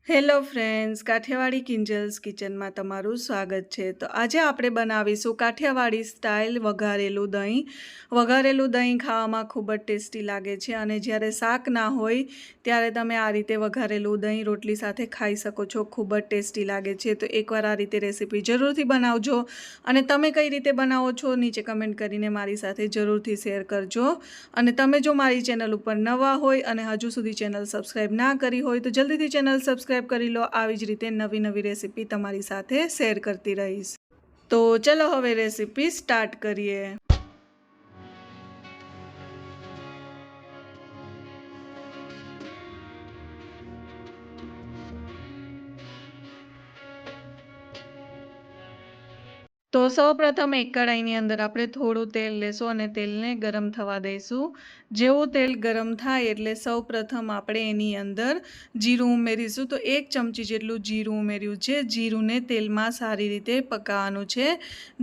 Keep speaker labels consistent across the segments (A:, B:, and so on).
A: Hello friends, Kathiawadi કિંજલ્સ કિચનમાં તમારું સ્વાગત છે। તો આજે આપણે બનાવીશું કાઠિયાવાડી સ્ટાઇલ વઘારેલું દહીં। વઘારેલું દહીં ખાવામાં ખૂબ જ ટેસ્ટી લાગે છે અને જ્યારે શાક ના હોય ત્યારે તમે આ રીતે વઘારેલું દહીં રોટલી સાથે ખાઈ શકો છો। ખૂબ જ ટેસ્ટી લાગે છે। તો એકવાર આ રીતે રેસીપી જરૂરથી બનાવજો અને તમે કઈ રીતે બનાવો છો નીચે કમેન્ટ કરીને મારી સાથે જરૂરથી શેર કરજો। અને તમે જો મારી ચેનલ ઉપર નવા હોય અને હજુ સુધી ચેનલ સબસ્ક્રાઈબ ના કરી હોય તો જલ્દીથી ચેનલ સબસ્ક્રાઈબ કરી લો। આવી જ રીતે નવી નવી રેસીપી તમારી સાથે શેર કરતી રહીશ। તો ચલો હવે રેસીપી સ્ટાર્ટ કરીએ। તો સૌપ્રથમ એક કઢાઈની અંદર આપણે થોડું તેલ લેશું અને તેલને ગરમ થવા દઈશું। જેવું તેલ ગરમ થાય એટલે સૌપ્રથમ આપણે એની અંદર જીરું ઉમેરીશું। તો 1 ચમચી જેટલું જીરું ઉમેર્યું છે। જીરુંને તેલમાં સારી રીતે પકાવવાનું છે।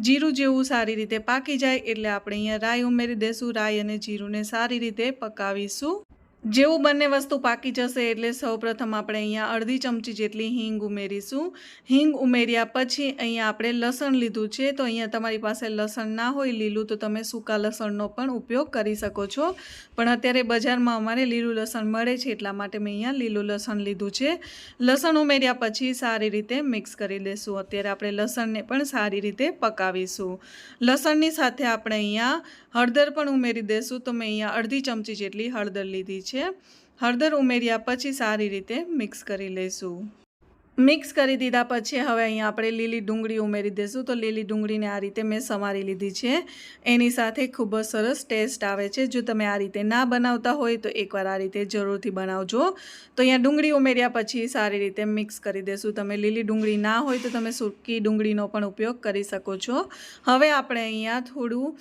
A: જીરું જેવું સારી રીતે પાકી જાય એટલે આપણે અહીંયા રાઈ ઉમેરી દઈશું। રાઈ અને જીરુંને સારી રીતે પકાવીશું। જેવું બંને વસ્તુ પાકી જશે એટલે સૌપ્રથમ આપણે અહીંયા અડધી ચમચી જેટલી હિંગ ઉમેરીશું। હિંગ ઉમેર્યા પછી અહીંયા આપણે લસણ લીધું છે। તો અહીંયા તમારી પાસે લસણ ના હોય લીલું તો તમે સૂકા લસણનો પણ ઉપયોગ કરી શકો છો, પણ અત્યારે બજારમાં અમારે લીલું લસણ મળે છે એટલા માટે મેં અહીંયા લીલું લસણ લીધું છે। લસણ ઉમેર્યા પછી સારી રીતે મિક્સ કરી દઈશું। અત્યારે આપણે લસણને પણ સારી રીતે પકાવીશું। લસણની સાથે આપણે અહીંયા હળદર પણ ઉમેરી દઈશું। તો મેં અહીંયા અડધી ચમચી જેટલી હળદર લીધી છે। હળદર ઉમેર્યા પછી સારી રીતે મિક્સ કરી લઈશું। મિક્સ કરી દીધા પછી હવે અહીંયા આપણે લીલી ડુંગળી ઉમેરી દઈશું। તો લીલી ડુંગળીને આ રીતે મેં સમારી લીધી છે। એની સાથે ખૂબ જ સરસ ટેસ્ટ આવે છે। જો તમે આ રીતે ના બનાવતા હોય તો એકવાર આ રીતે જરૂરથી બનાવજો। તો અહીંયા ડુંગળી ઉમેર્યા પછી સારી રીતે મિક્સ કરી દઈશું। તમે લીલી ડુંગળી ના હોય તો તમે સૂકી ડુંગળીનો પણ ઉપયોગ કરી શકો છો। હવે આપણે અહીંયા થોડું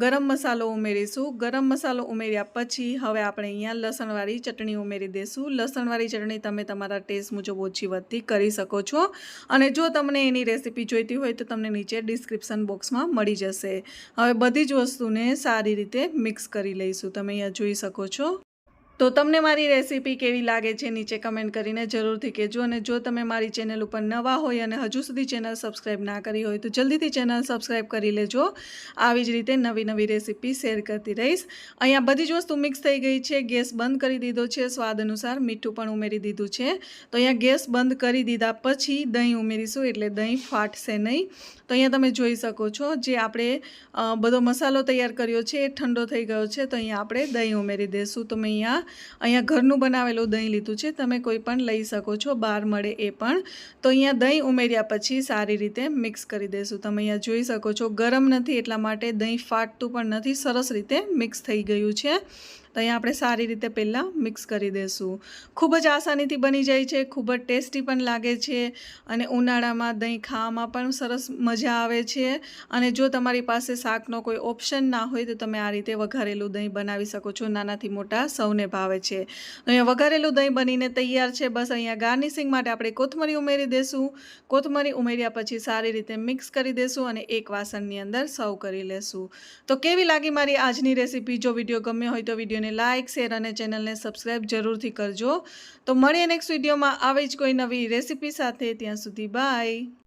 A: ગરમ મસાલો ઉમેરીશું। ગરમ મસાલો ઉમેર્યા પછી હવે આપણે અહીંયા લસણવાળી ચટણી ઉમેરી દઈશું। લસણવાળી ચટણી તમે તમારા ટેસ્ટ મુજબ ઓછી વધતી કરી શકો છો અને જો તમને એની રેસીપી જોઈતી હોય તો તમને નીચે ડિસ્ક્રિપ્શન બોક્સમાં મળી જશે। હવે બધી જ વસ્તુને સારી રીતે મિક્સ કરી લઈશું। તમે અહીંયા જોઈ શકો છો। તો તમને મારી રેસીપી કેવી લાગે છે નીચે કમેન્ટ કરીને જરૂરથી કહેજો। અને જો તમે મારી ચેનલ ઉપર નવા હોય અને હજુ સુધી ચેનલ સબસ્ક્રાઈબ ના કરી હોય તો જલ્દીથી ચેનલ સબસ્ક્રાઈબ કરી લેજો। આવી જ રીતે નવી નવી રેસીપી શેર કરતી રહીશ। અહીંયા બધી જ વસ્તુ મિક્સ થઈ ગઈ છે। ગેસ બંધ કરી દીધો છે। સ્વાદ અનુસાર મીઠું પણ ઉમેરી દીધું છે। તો અહીંયા ગેસ બંધ કરી દીધા પછી દહીં ઉમેરીશું એટલે દહીં ફાટશે નહીં। તો અહીંયા તમે જોઈ શકો છો જે આપણે બધો મસાલો તૈયાર કર્યો છે એ ઠંડો થઈ ગયો છે। તો અહીંયા આપણે દહીં ઉમેરી દઈશું। તો મેં અહીંયા ઘરનું બનાવેલું દહીં લીધું છે। તમે કોઈ પણ લઈ શકો છો, બહાર મળે એ પણ। તો અહીંયા દહીં ઉમેર્યા પછી સારી રીતે મિક્સ કરી દઈશું। તમે અહીંયા જોઈ શકો છો ગરમ નથી એટલા માટે દહીં ફાટતું પણ નથી, સરસ રીતે મિક્સ થઈ ગયું છે। તો અહીંયા આપણે સારી રીતે પહેલાં મિક્સ કરી દઈશું। ખૂબ જ આસાનીથી બની જાય છે, ખૂબ જ ટેસ્ટી પણ લાગે છે અને ઉનાળામાં દહીં ખાવામાં પણ સરસ મજા આવે છે। અને જો તમારી પાસે શાકનો કોઈ ઓપ્શન ના હોય તો તમે આ રીતે વઘારેલું દહીં બનાવી શકો છો। નાનાથી મોટા સૌને ભાવે છે। અહીંયા વઘારેલું દહીં બનીને તૈયાર છે। બસ અહીંયા ગાર્નિશિંગ માટે આપણે કોથમરી ઉમેરી દઈશું। કોથમરી ઉમેર્યા પછી સારી રીતે મિક્સ કરી દઈશું અને એક વાસણની અંદર સર્વ કરી લેશું। તો કેવી લાગી મારી આજની રેસીપી? જો વિડીયો ગમ્યો હોય તો વિડીયોને લાઇક, શેર અને ચેનલને સબસ્ક્રાઈબ જરૂરથી કરજો। તો મળીએ નેક્સ્ટ વિડીયોમાં આવી જ કોઈ નવી રેસીપી સાથે। ત્યાં સુધી બાય।